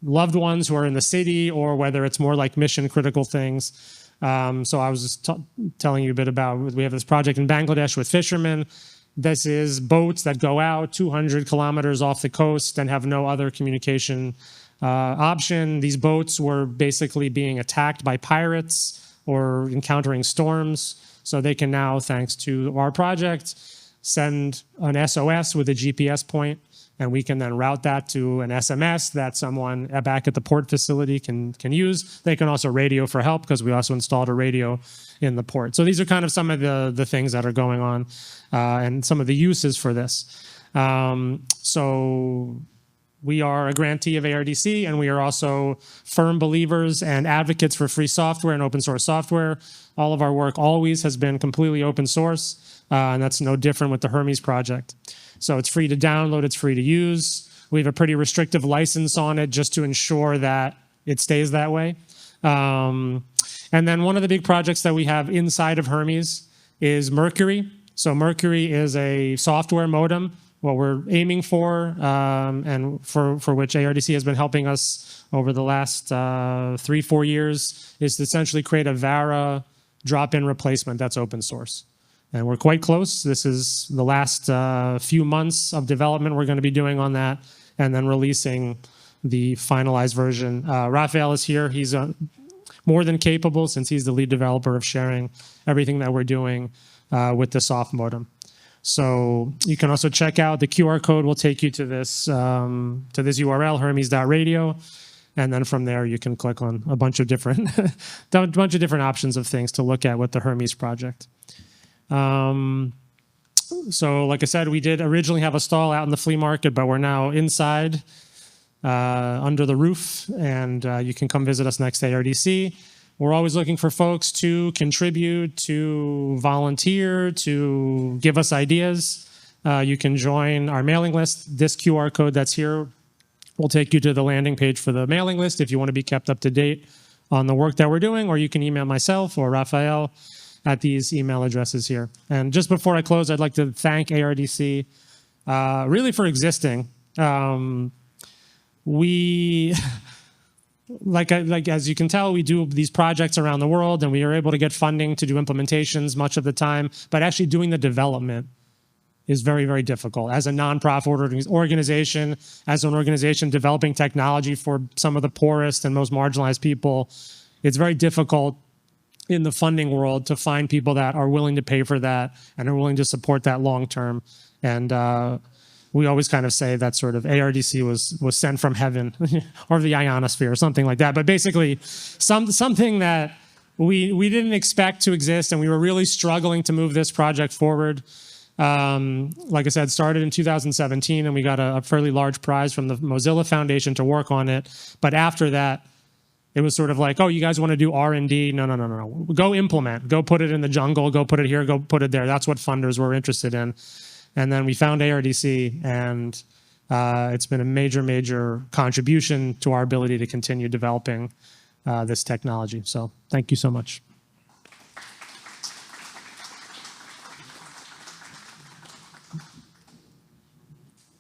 loved ones who are in the city or whether it's more like mission critical things. So I was just telling you a bit about, we have this project in Bangladesh with fishermen. This is boats that go out 200 kilometers off the coast and have no other communication option. These boats were basically being attacked by pirates or encountering storms. So they can now, thanks to our project, send an SOS with a GPS point, and we can then route that to an SMS that someone back at the port facility can use. They can also radio for help because we also installed a radio in the port. So these are kind of some of the things that are going on and some of the uses for this. So We are a grantee of ARDC, and we are also firm believers and advocates for free software and open source software. All of our work always has been completely open source, and that's no different with the Hermes project. So it's free to download, it's free to use. We have a pretty restrictive license on it just to ensure that it stays that way. And then one of the big projects that we have inside of Hermes is Mercury. So Mercury is a software modem. What we're aiming for, and for which ARDC has been helping us over the last 3-4 years, is to essentially create a DARA drop-in replacement that's open source. And we're quite close. This is the last few months of development we're going to be doing on that, and then releasing the finalized version. Raphael is here. He's more than capable, since he's the lead developer, of sharing everything that we're doing with the soft modem. So you can also check out the QR code will take you to this URL, hermes.radio. And then from there, you can click on a bunch of different options of things to look at with the Hermes project. So like I said, we did originally have a stall out in the flea market, but we're now inside under the roof, and you can come visit us next to ARDC. We're always looking for folks to contribute, to volunteer, to give us ideas. You can join our mailing list. This QR code that's here will take you to the landing page for the mailing list if you want to be kept up to date on the work that we're doing, or you can email myself or Raphael at these email addresses here. And just before I close, I'd like to thank ARDC really for existing. Like as you can tell, we do these projects around the world, and we are able to get funding to do implementations much of the time, but actually doing the development is very, very difficult. As a nonprofit organization, as an organization developing technology for some of the poorest and most marginalized people, it's very difficult in the funding world to find people that are willing to pay for that and are willing to support that long term. And we always kind of say that sort of ARDC was sent from heaven or the ionosphere or something like that. But basically, something that we didn't expect to exist, and we were really struggling to move this project forward. Like I said, started in 2017, and we got a fairly large prize from the Mozilla Foundation to work on it. But after that, it was sort of like, oh, you guys want to do R&D? No. Go implement. Go put it in the jungle. Go put it here. Go put it there. That's what funders were interested in. And then we found ARDC, and it's been a major, major contribution to our ability to continue developing this technology. So thank you so much.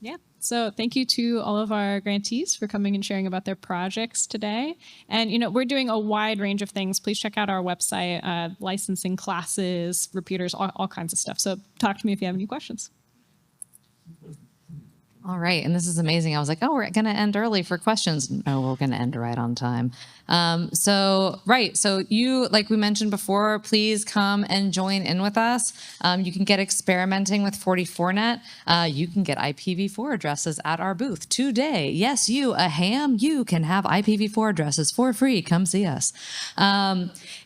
Yeah. So thank you to all of our grantees for coming and sharing about their projects today. And, we're doing a wide range of things. Please check out our website, licensing classes, repeaters, all kinds of stuff. So talk to me if you have any questions. All right, and this is amazing. I was like, oh, we're going to end early for questions. No, we're going to end right on time. So you, like we mentioned before, please come and join in with us. You can get experimenting with 44net. You can get IPv4 addresses at our booth today. Yes, you, a ham, you can have IPv4 addresses for free. Come see us.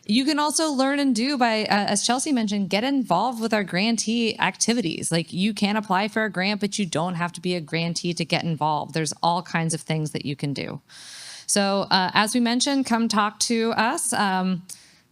You can also learn and do by, as Chelsea mentioned, get involved with our grantee activities. Like, you can apply for a grant, but you don't have to be a grantee to get involved. There's all kinds of things that you can do. So as we mentioned, come talk to us.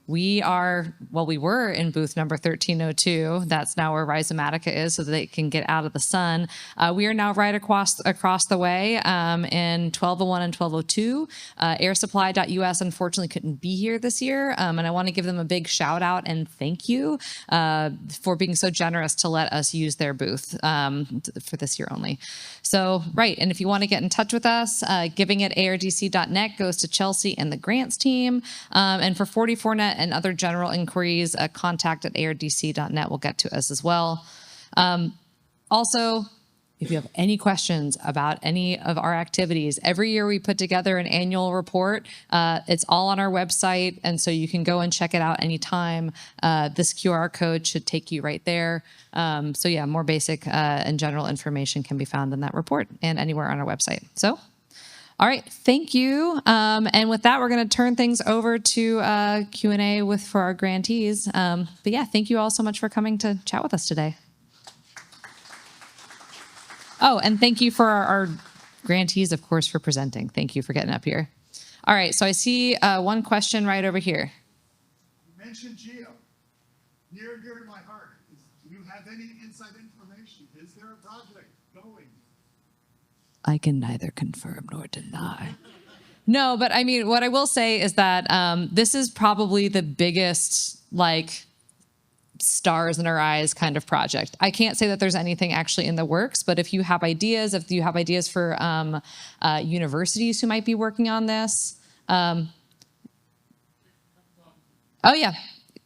We were in booth number 1302. That's now where Rhizomatica is, so that they can get out of the sun. We are now right across the way in 1201 and 1202. Airsupply.us unfortunately couldn't be here this year, and I want to give them a big shout out and thank you for being so generous to let us use their booth for this year only. So, and if you want to get in touch with us, giving@ardc.net goes to Chelsea and the grants team, and for 44net and other general inquiries, contact@ardc.net will get to us as well. Also, if you have any questions about any of our activities, every year we put together an annual report. It's all on our website, and so you can go and check it out anytime. This QR code should take you right there. More basic and general information can be found in that report and anywhere on our website. So, all right, thank you. And with that, we're going to turn things over to Q&A for our grantees. Thank you all so much for coming to chat with us today. Oh, and thank you for our grantees, of course, for presenting. Thank you for getting up here. All right, so I see one question right over here. You mentioned Geo. Near and dear to my heart. Do you have any inside information? Is there a project going? I can neither confirm nor deny. No, but I mean, what I will say is that this is probably the biggest, like, stars in our eyes kind of project. I can't say that there's anything actually in the works, but if you have ideas for universities who might be working on this, oh yeah,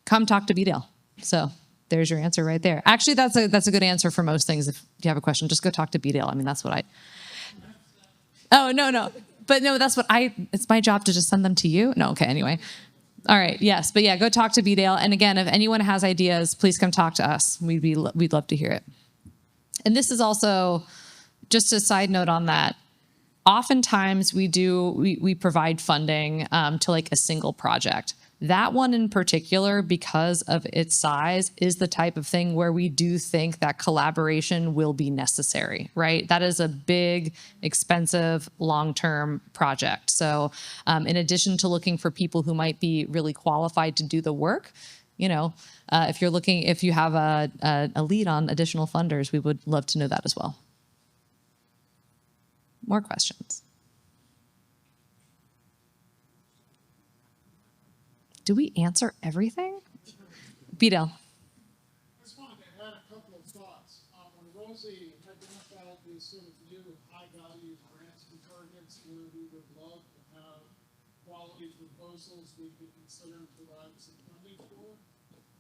come talk to BDL. So there's your answer right there. Actually, that's a good answer for most things. If you have a question, just go talk to BDL. I mean, that's what I. Oh no, but no, that's what it's my job to just send them to you. No, okay, anyway. All right, yes, but yeah, go talk to BDale. And again, if anyone has ideas, please come talk to us. We'd love to hear it. And this is also just a side note on that. Oftentimes we provide funding to like a single project. That one in particular, because of its size, is the type of thing where we do think that collaboration will be necessary, right? That is a big, expensive, long-term project. So in addition to looking for people who might be really qualified to do the work, you know, if you have a lead on additional funders, we would love to know that as well. More questions? Do we answer everything? Beadle. I just wanted to add a couple of thoughts. When Rosy identified these sort of new high-value grants and targets where we would love to have quality proposals we could consider and provide some funding for,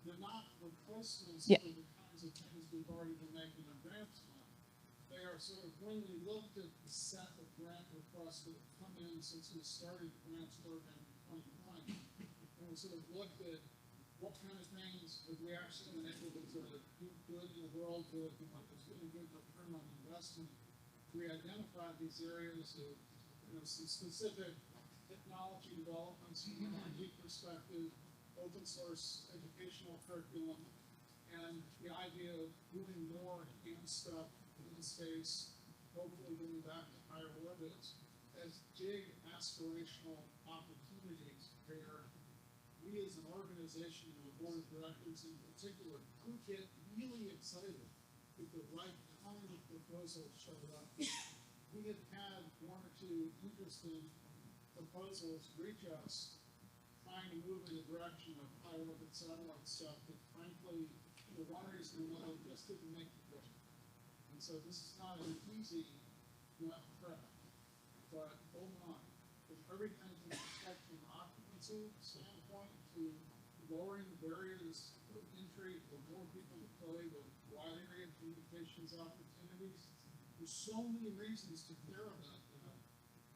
they're not replacements for the kinds of things we've already been making in grants on. They are sort of, when we looked at the set of grant requests that have come in since we started the grants program in 2020, and we sort of looked at what kind of things have we actually been able to do good in the world with and what is really good return on investment. We identified these areas of some specific technology developments from an R&D perspective, open source educational curriculum, and the idea of doing more advanced stuff in space, hopefully getting back to higher orbits, as big aspirational opportunities where we as an organization and the board of directors in particular could get really excited if the right kind of proposal showed up. We have had one or two interesting proposals reach us trying to move in the direction of high orbit satellite stuff that frankly, for one reason or another, just didn't make the grade. And so this is not an easy prep, but hold on. With everything from a spectrum occupancy standpoint to lowering the barriers of entry for more people to play with a wide area of communications opportunities, there's so many reasons to care about that.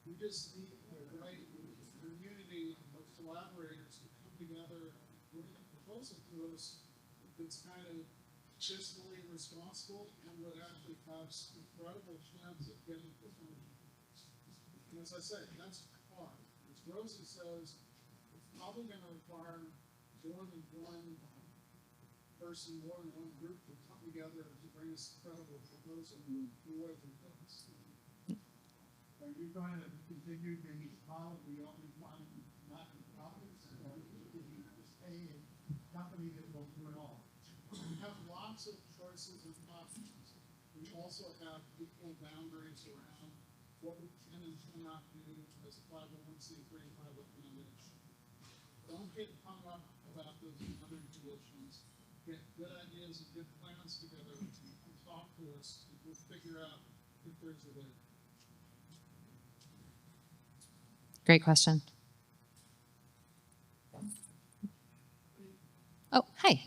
We just need the right community of collaborators to come together and bring a proposal to us that's kind of fiscally responsible and would actually have some incredible chance of getting performance. And as I say, that's hard. As Rosy says, it's probably going to require more than one person, more than one group to come together to bring us a credible proposal and do what it does. Are you going to continue the model we only find not-for-profits, or are you just a company that will do it all? We have lots of choices and options. We also have equal boundaries around what we can and cannot do as a 501c3 private foundation. Don't get hung up about those other conditions. Get good ideas and good plans together and talk to us, and we'll figure out if there's a way. Great question. Oh, hi.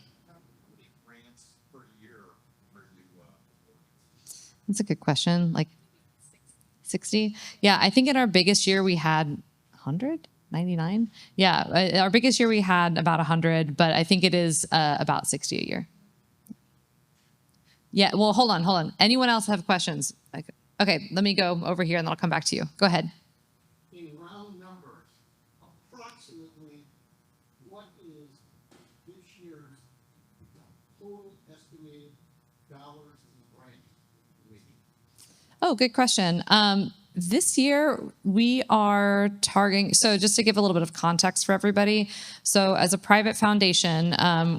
That's a good question. Like 60? Yeah, I think in our biggest year we had 100, 99. Yeah, our biggest year we had about 100, but I think it is about 60 a year. Yeah, well, hold on. Anyone else have questions? Okay, let me go over here and then I'll come back to you. Go ahead. In round numbers, approximately what is this year's total estimated dollars in grant? Oh, good question. This year, we are targeting, so just to give a little bit of context for everybody. So as a private foundation,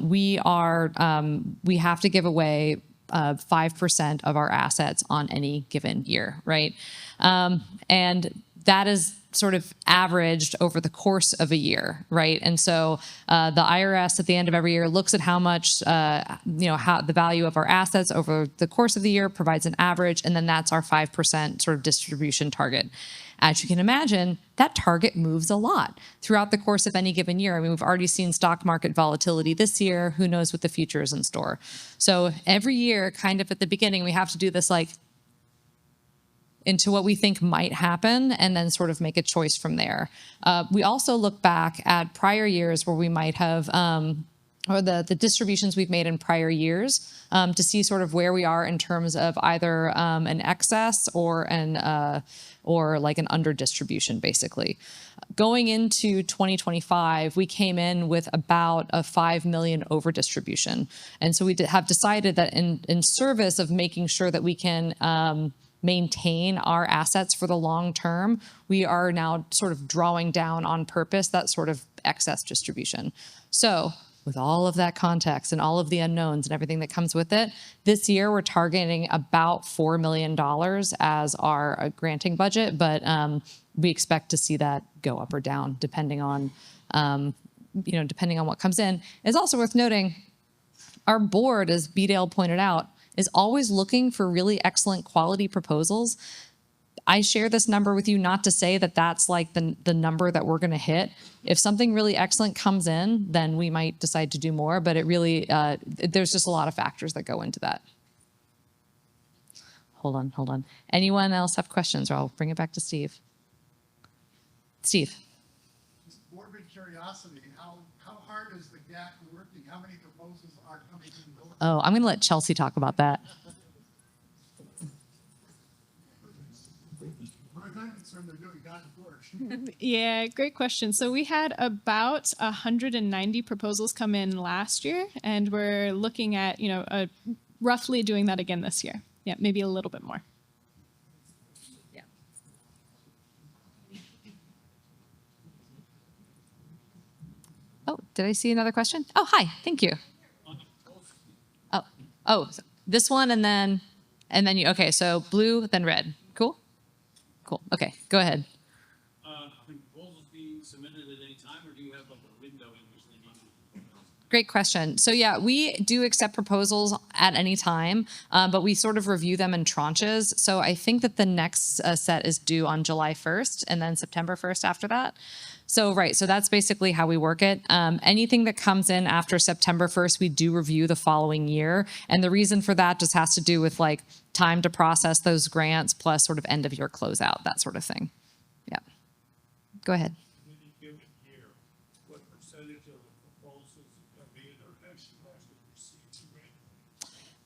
we have to give away 5% of our assets on any given year, right? And that is sort of averaged over the course of a year, right? And so the IRS at the end of every year looks at how much, how the value of our assets over the course of the year, provides an average, and then that's our 5% sort of distribution target. As you can imagine, that target moves a lot throughout the course of any given year. I mean, we've already seen stock market volatility this year. Who knows what the future is in store? So every year, kind of at the beginning, we have to do this like into what we think might happen and then sort of make a choice from there. We also look back at prior years where we might have, or the distributions we've made in prior years to see sort of where we are in terms of either an excess or like an under distribution, basically. Going into 2025, we came in with about a 5 million over distribution. And so we have decided that in service of making sure that we can maintain our assets for the long term, we are now sort of drawing down on purpose that sort of excess distribution. So with all of that context and all of the unknowns and everything that comes with it, this year we're targeting about $4 million as our granting budget, but we expect to see that go up or down depending on, depending on what comes in. It's also worth noting, our board, as B-Dale pointed out, is always looking for really excellent quality proposals. I share this number with you not to say that that's like the number that we're going to hit. If something really excellent comes in, then we might decide to do more, but it really, there's just a lot of factors that go into that. Hold on. Anyone else have questions, or I'll bring it back to Steve. Steve. Just morbid curiosity, how hard is the GAC working? How many proposals are coming in? Oh, I'm going to let Chelsea talk about that. I'm concerned they're doing God's work. Yeah, great question. So we had about 190 proposals come in last year, and we're looking at, roughly doing that again this year. Yeah, maybe a little bit more. Yeah. Oh, did I see another question? Oh, hi, thank you. Oh, so this one and then you, okay, so blue, then red. Cool? Cool, okay, go ahead. Are proposals being submitted at any time, or do you have like a window in which they need to? Great question. So yeah, we do accept proposals at any time, but we sort of review them in tranches. So I think that the next set is due on July 1st and then September 1st after that. So right, so that's basically how we work it. Anything that comes in after September 1st, we do review the following year. And the reason for that just has to do with like time to process those grants plus sort of end of year closeout, that sort of thing. Yeah. Go ahead. In any given year, what percentage of the proposals that come in are actually received a grant?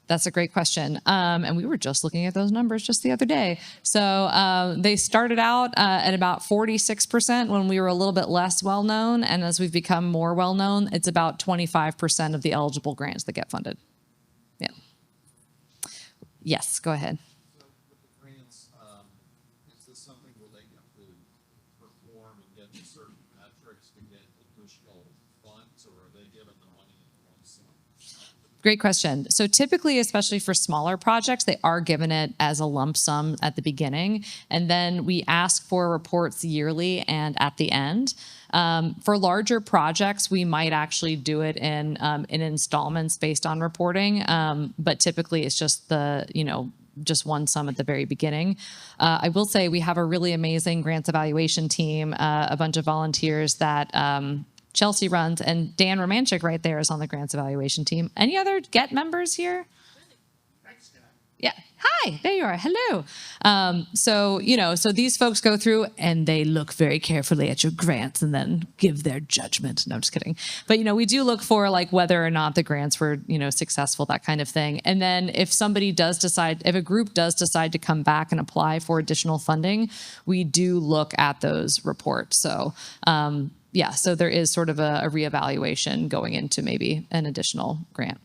That's a great question. And we were just looking at those numbers just the other day. So they started out at about 46% when we were a little bit less well-known. And as we've become more well-known, it's about 25% of the eligible grants that get funded. Yeah. Yes, go ahead. So with the grants, is this something where they have to perform and get certain metrics to get additional funds, or are they given the money in one sum? Great question. So typically, especially for smaller projects, they are given it as a lump sum at the beginning, and then we ask for reports yearly and at the end. For larger projects, we might actually do it in installments based on reporting, but typically it's just just one sum at the very beginning. I will say we have a really amazing grants evaluation team, a bunch of volunteers that Chelsea runs, and Dan Romanchik right there is on the grants evaluation team. Any other GET members here? Yeah. Hi, there you are. Hello. So these folks go through and they look very carefully at your grants and then give their judgment. No, I'm just kidding. But, we do look for like whether or not the grants were, successful, that kind of thing. And then if a group does decide to come back and apply for additional funding, we do look at those reports. So, so there is sort of a reevaluation going into maybe an additional grant.